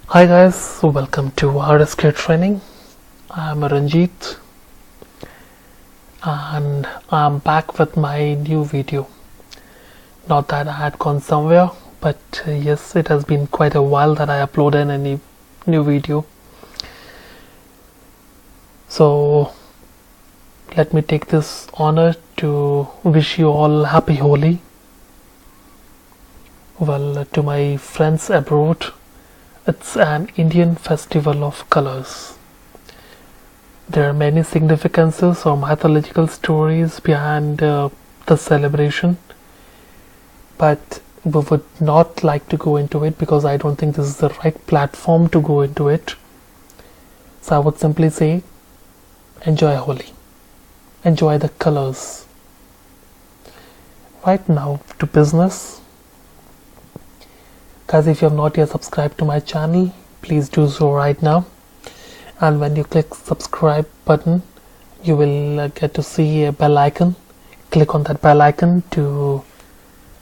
Hi guys, welcome to RSK Training. I'm Ranjit and I'm back with my new video. Not that I had gone somewhere, but yes, it has been quite a while that I uploaded any new video. So let me take this honor to wish you all happy Holi. Well, to my friends abroad, it's an Indian festival of colors. There are many significances or mythological stories behind the celebration, but we would not like to go into it because I don't think this is the right platform to go into it. So I would simply say, enjoy Holi. Enjoy the colors. Right now to business. Guys, if you have not yet subscribed to my channel, please do so right now. And when you click subscribe button, you will get to see a bell icon. Click on that bell icon to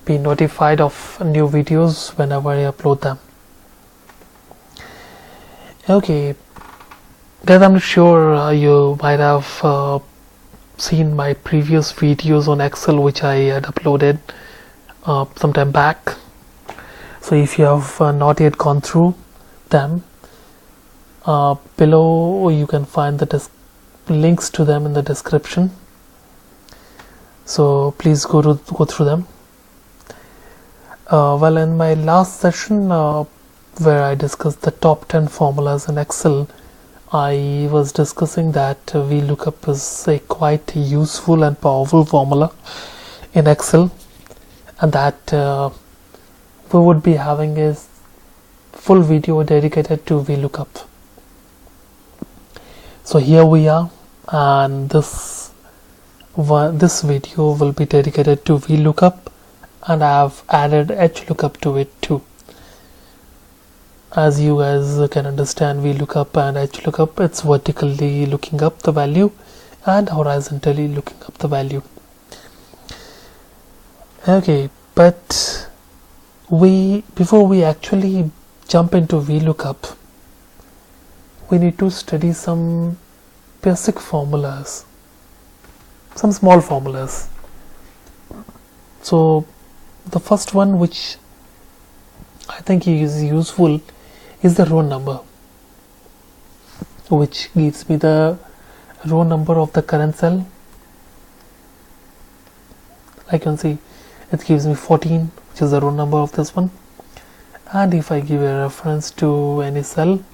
be notified of new videos whenever I upload them. Okay, guys, I'm sure you might have seen my previous videos on Excel which I had uploaded some time back. So if you have not yet gone through them, below you can find the links to them in the description. So please go through them. Well, in my last session where I discussed the top 10 formulas in Excel, I was discussing that Vlookup is a quite useful and powerful formula in Excel, and that we would be having a full video dedicated to Vlookup. So here we are, and this video will be dedicated to Vlookup, and I have added Hlookup to it too. As you guys can understand, Vlookup and Hlookup, it's vertically looking up the value and horizontally looking up the value. Okay, but before we actually jump into Vlookup, we need to study some basic formulas, some small formulas. So the first one, which I think is useful, is the row number, which gives me the row number of the current cell. I can see it gives me 14, which is the row number of this one, and if I give a reference to any cell,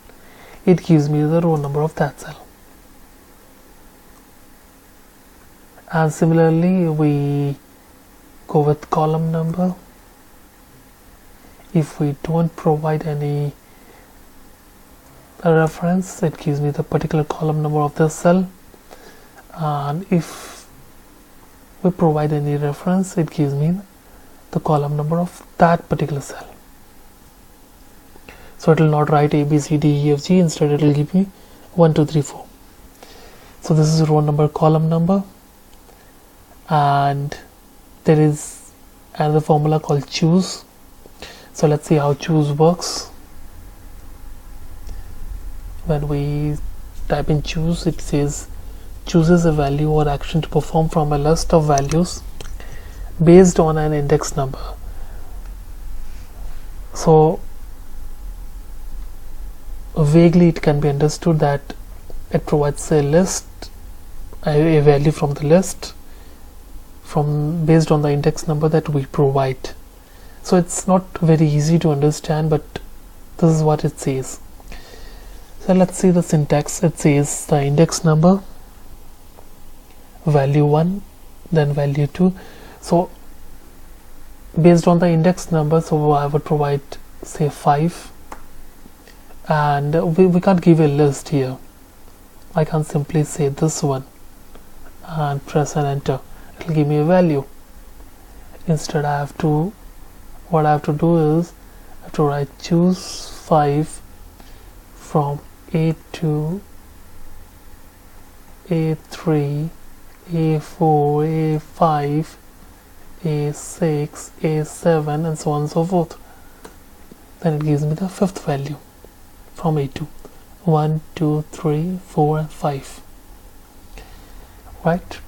it gives me the row number of that cell. And similarly, we go with column number. If we don't provide any reference, it gives me the particular column number of the cell, and if we provide any reference, it gives me the column number of that particular cell. So it will not write A, B, C, D, E, F, G. Instead, it will give me 1, 2, 3, 4. So this is row number, column number, and there is another formula called choose. So let's see how choose works. When we type in choose, it says chooses a value or action to perform from a list of values based on an index number. So vaguely it can be understood that it provides a list, a value from the list based on the index number that we provide. So it's not very easy to understand, but this is what it says. So let's see the syntax. It says the index number, value 1, then value 2. So based on the index number, so I would provide say 5, and we can't give a list here. I can't simply say this one and press and enter. It will give me a value. Instead, what I have to do is I have to write choose 5 from A to A3, A4, A5, A6, A7, and so on and so forth. Then it gives me the fifth value. from A2. 1, 2, 3, 4 and 5, right?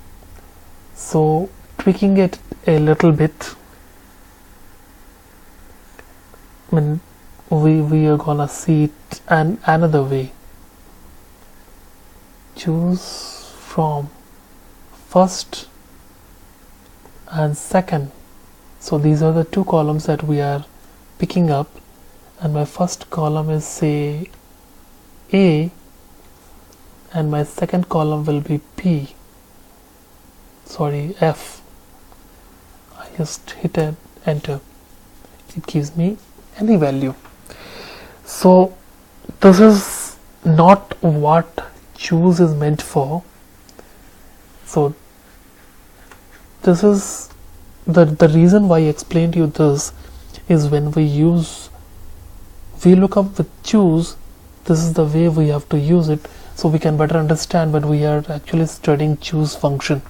So tweaking it a little bit, I mean, we are gonna see it another way. Choose from first and second. So these are the two columns that we are picking up, and my first column is say A and my second column will be F. I just hit enter. It gives me any value. So this is not what choose is meant for. So this is the reason why I explained you this is when we use VLOOKUP with choose, this is the way we have to use it, so we can better understand when we are actually studying choose function.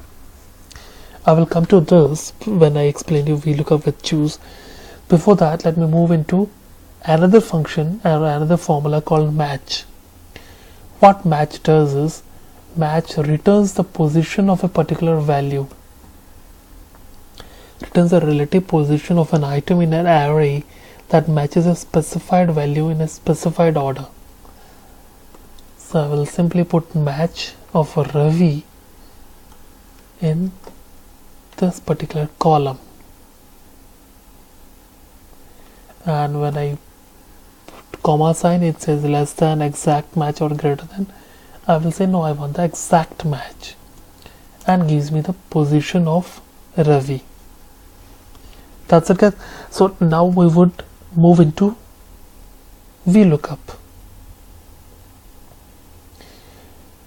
I will come to this when I explain you VLOOKUP with choose. Before that, let me move into another function or another formula called match. What match does is, match returns the position of a particular value, returns the relative position of an item in an array that matches a specified value in a specified order. So I will simply put match of a Ravi in this particular column, and when I put comma sign, it says less than, exact match or greater than. I will say no, I want the exact match, and gives me the position of Ravi. That's it, guys. So now we would move into VLOOKUP.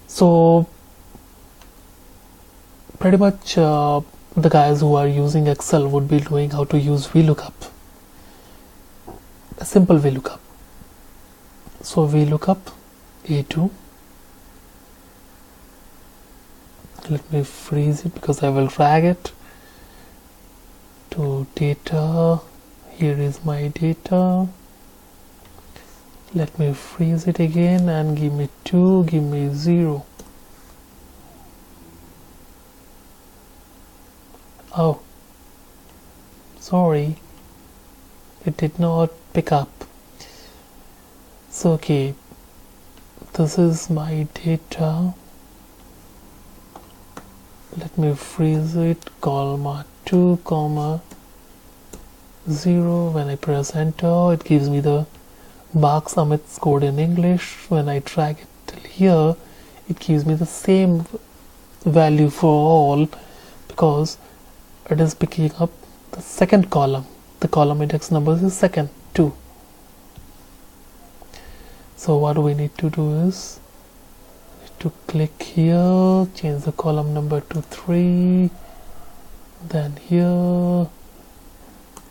So pretty much the guys who are using Excel would be knowing how to use VLOOKUP, a simple VLOOKUP. So VLOOKUP A2, let me freeze it because I will drag it to data. Here is my data. Let me freeze it again and give me 2, give me 0. Oh, sorry, it did not pick up. So okay, this is my data. Let me freeze it, comma 2, comma 0. When I press enter, it gives me the Marks Amit's code in English. When I drag it till here, it gives me the same value for all, because it is picking up the second column. The column index number is second, 2. So what we need to do is to click here, change the column number to 3, then here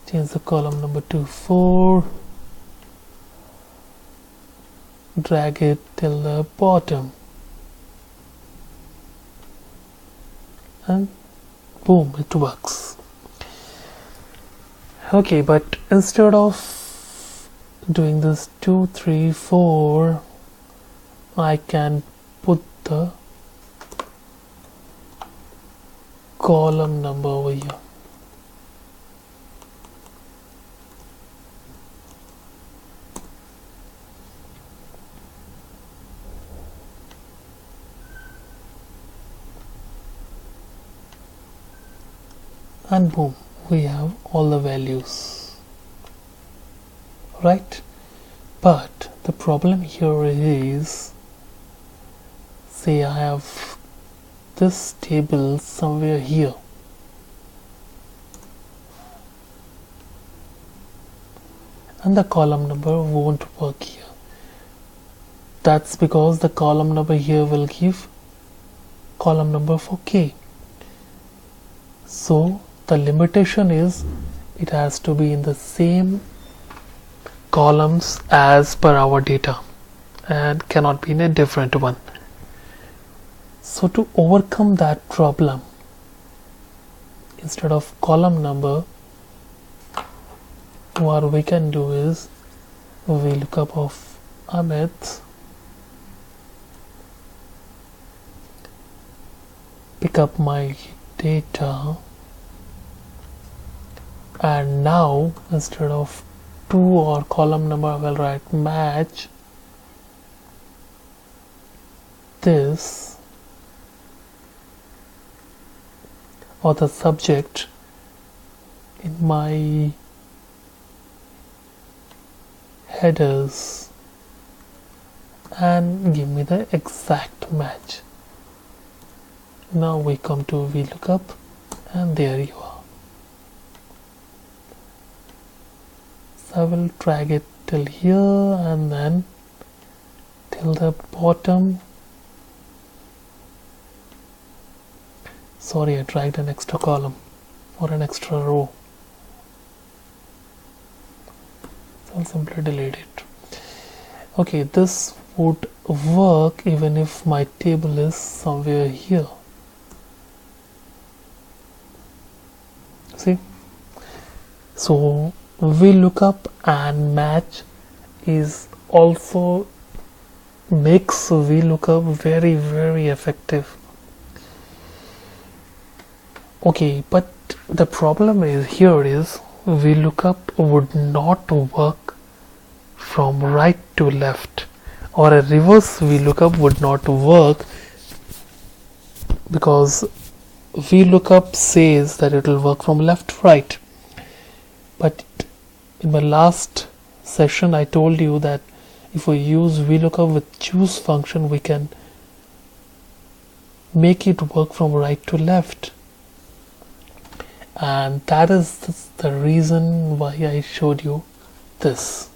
change the column number to 4, drag it till the bottom, and boom, it works. Okay, but instead of doing this 2, 3, 4, I can put the column number over here. And boom, we have all the values, right? But the problem here is, say I have this table somewhere here, and the column number won't work here. That's because the column number here will give column number for K. So the limitation is it has to be in the same columns as per our data and cannot be in a different one. So to overcome that problem, instead of column number, what we can do is VLOOKUP of Amit, pick up my data, and now instead of 2 or column number I will write match this or the subject in my headers and give me the exact match. Now we come to VLOOKUP, and there you are. So I will drag it till here and then till the bottom. Sorry, I dragged an extra column or an extra row. So I'll simply delete it. Okay, this would work even if my table is somewhere here. See? So VLOOKUP and match is also makes VLOOKUP very, very effective. Okay, but the problem is here is VLOOKUP would not work from right to left, or a reverse VLOOKUP would not work because VLOOKUP says that it will work from left to right. But in my last session I told you that if we use VLOOKUP with choose function, we can make it work from right to left, and that is the reason why I showed you this.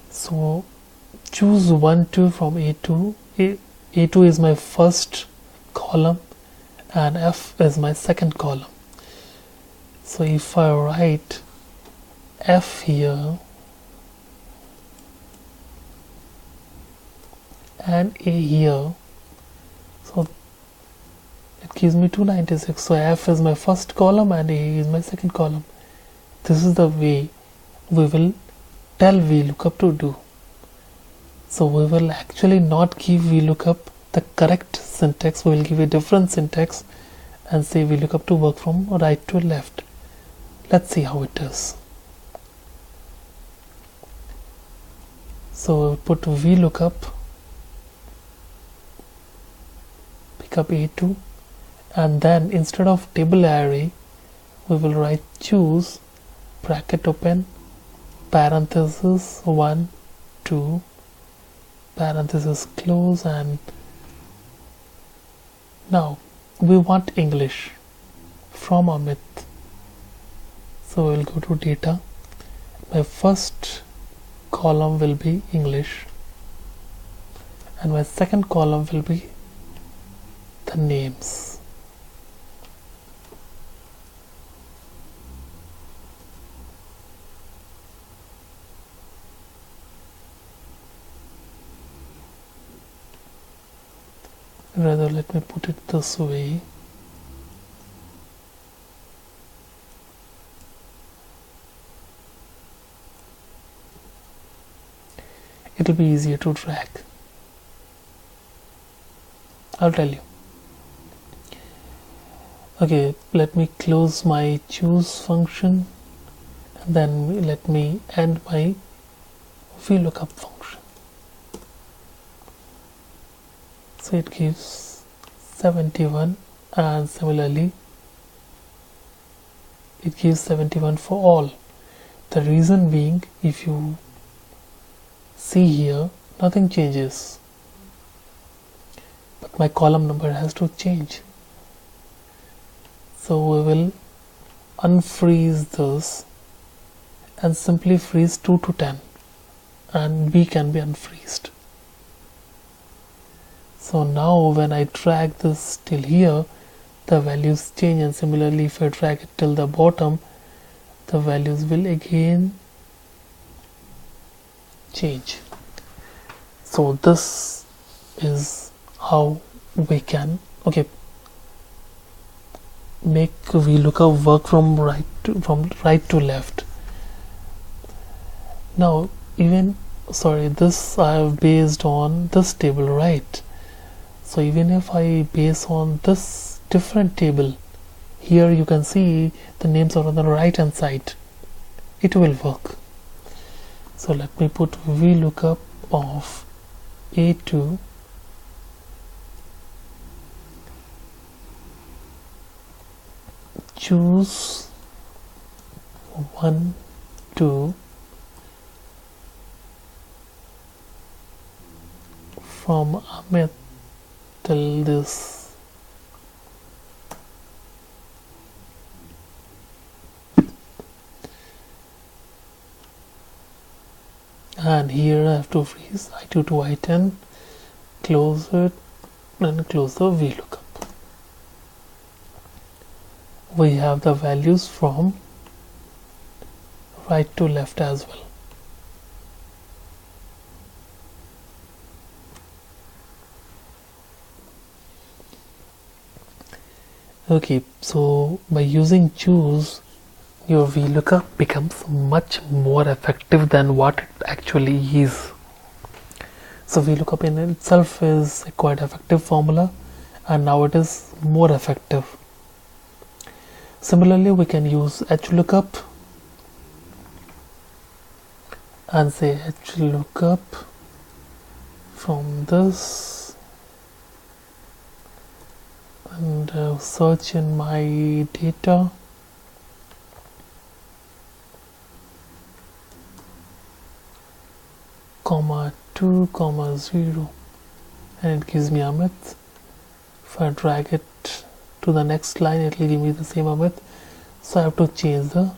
So choose 1 2 from A2. A2 is my first column and F is my second column. So if I write F here and A here, so it gives me 296. So F is my first column and A is my second column. This is the way we will tell VLOOKUP to do. So we will actually not give VLOOKUP the correct syntax, we will give a different syntax and say VLOOKUP to work from right to left. Let's see how it does. So we'll put VLOOKUP, pick up A2, and then instead of table array we will write choose bracket open parenthesis 1 2 parenthesis close, and now we want English from Amit. So we'll go to data. My first column will be English and my second column will be the names. Rather, let me put it this way. It will be easier to drag. I'll tell you. Okay, let me close my choose function and then let me end my VLOOKUP function. So it gives 71, and similarly it gives 71 for all. The reason being, if you see here, nothing changes, but my column number has to change. So we will unfreeze this and simply freeze 2 to 10, and B can be unfreezed. So now when I drag this till here, the values change, and similarly if I drag it till the bottom, the values will again change. So this is how we can make VLOOKUP work from right to left. Now even sorry, this I have based on this table, right? So even if I base on this different table, here you can see the names are on the right hand side, it will work. So let me put VLOOKUP of A2 choose 1 2 from Amit till this and here I have to freeze I2 to I10, close it and close the VLOOKUP. We have the values from right to left as well. Okay, so by using choose, your VLOOKUP becomes much more effective than what it actually is. So VLOOKUP in itself is a quite effective formula, and now it is more effective. Similarly, we can use HLOOKUP and say HLOOKUP from this and search in my data. Comma 2 comma 0 and it gives me Amit. If I drag it to the next line, it will give me the same Amit. So I have to change the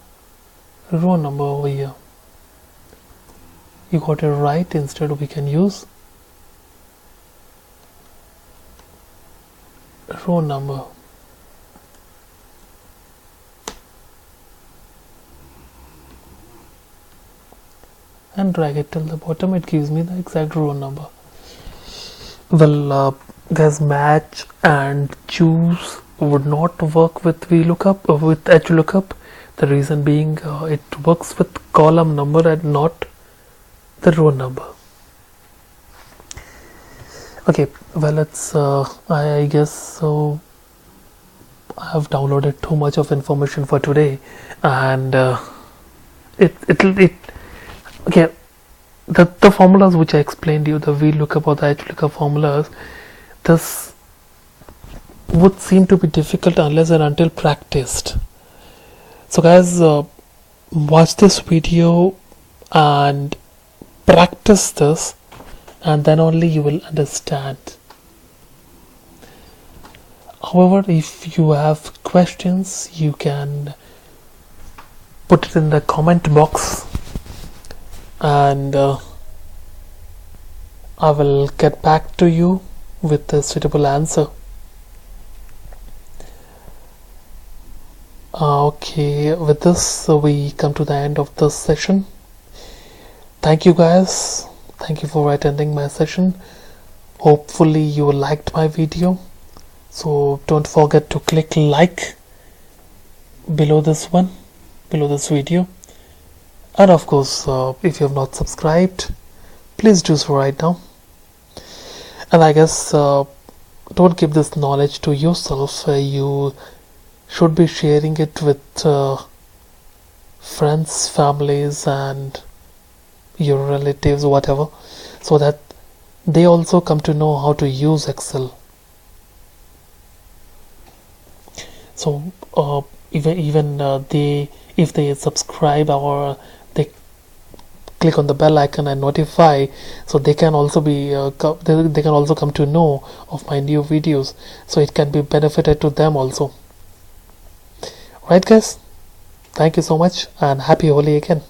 row number over here. You got it right. Instead we can use row number. And drag it till the bottom, it gives me the exact row number. Well, there's match and choose would not work with VLOOKUP or with HLOOKUP. The reason being it works with column number and not the row number. Okay, well, it's I guess so. I have downloaded too much of information for today, and okay, the formulas which I explained you, the VLOOKUP or the HLOOKUP formulas, this would seem to be difficult unless and until practiced. So guys, watch this video and practice this, and then only you will understand. However, if you have questions, you can put it in the comment box, and I will get back to you with a suitable answer. Okay, with this we come to the end of this session. Thank you guys, thank you for attending my session. Hopefully you liked my video, so don't forget to click like below this video, and of course if you have not subscribed, please do so right now. And I guess don't keep this knowledge to yourself, you should be sharing it with friends, families and your relatives, whatever, so that they also come to know how to use Excel. So even if they subscribe or they click on the bell icon and notify, so they can also be they can also come to know of my new videos, so it can be benefited to them also. Right guys, thank you so much and happy Holi again.